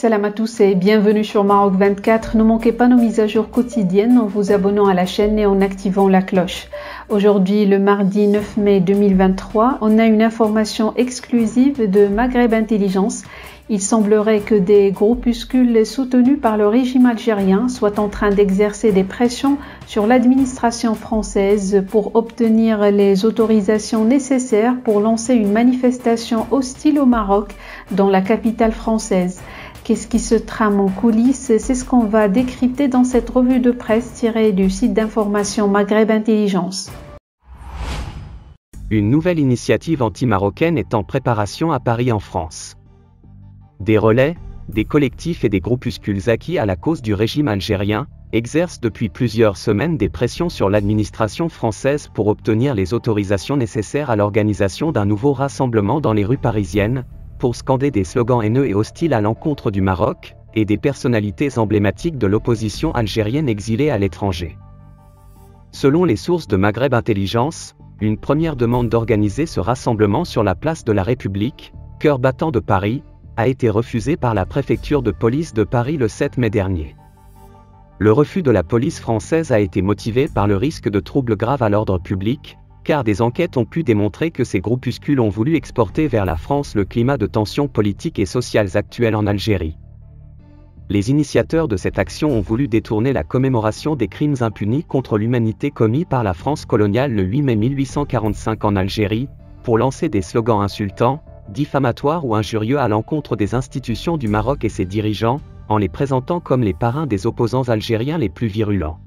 Salam à tous et bienvenue sur Maroc 24. Ne manquez pas nos mises à jour quotidiennes en vous abonnant à la chaîne et en activant la cloche. Aujourd'hui, le mardi 9 mai 2023, on a une information exclusive de Maghreb Intelligence. Il semblerait que des groupuscules soutenus par le régime algérien soient en train d'exercer des pressions sur l'administration française pour obtenir les autorisations nécessaires pour lancer une manifestation hostile au Maroc dans la capitale française. Qu'est-ce qui se trame en coulisses? C'est ce qu'on va décrypter dans cette revue de presse tirée du site d'information Maghreb Intelligence. Une nouvelle initiative anti-marocaine est en préparation à Paris en France. Des relais, des collectifs et des groupuscules acquis à la cause du régime algérien exercent depuis plusieurs semaines des pressions sur l'administration française pour obtenir les autorisations nécessaires à l'organisation d'un nouveau rassemblement dans les rues parisiennes, pour scander des slogans haineux et hostiles à l'encontre du Maroc et des personnalités emblématiques de l'opposition algérienne exilée à l'étranger. Selon les sources de Maghreb Intelligence, une première demande d'organiser ce rassemblement sur la place de la République, cœur battant de Paris, a été refusée par la préfecture de police de Paris le 7 mai dernier. Le refus de la police française a été motivé par le risque de troubles graves à l'ordre public, car des enquêtes ont pu démontrer que ces groupuscules ont voulu exporter vers la France le climat de tensions politiques et sociales actuelles en Algérie. Les initiateurs de cette action ont voulu détourner la commémoration des crimes impunis contre l'humanité commis par la France coloniale le 8 mai 1845 en Algérie, pour lancer des slogans insultants, diffamatoires ou injurieux à l'encontre des institutions du Maroc et ses dirigeants, en les présentant comme les parrains des opposants algériens les plus virulents.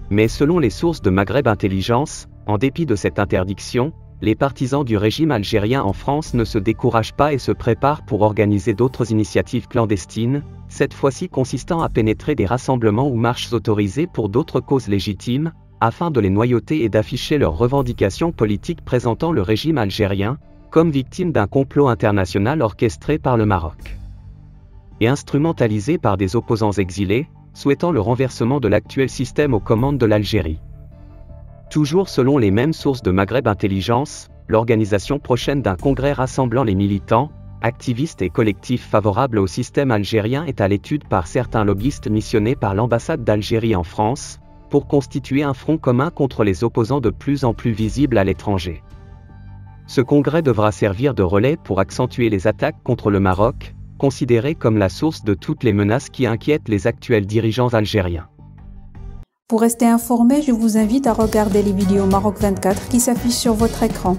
Mais selon les sources de Maghreb Intelligence, en dépit de cette interdiction, les partisans du régime algérien en France ne se découragent pas et se préparent pour organiser d'autres initiatives clandestines, cette fois-ci consistant à pénétrer des rassemblements ou marches autorisées pour d'autres causes légitimes, afin de les noyauter et d'afficher leurs revendications politiques présentant le régime algérien comme victime d'un complot international orchestré par le Maroc et instrumentalisé par des opposants exilés, souhaitant le renversement de l'actuel système aux commandes de l'Algérie. Toujours selon les mêmes sources de Maghreb Intelligence, l'organisation prochaine d'un congrès rassemblant les militants, activistes et collectifs favorables au système algérien est à l'étude par certains lobbyistes missionnés par l'ambassade d'Algérie en France, pour constituer un front commun contre les opposants de plus en plus visibles à l'étranger. Ce congrès devra servir de relais pour accentuer les attaques contre le Maroc, considéré comme la source de toutes les menaces qui inquiètent les actuels dirigeants algériens. Pour rester informé, je vous invite à regarder les vidéos Maroc 24 qui s'affichent sur votre écran.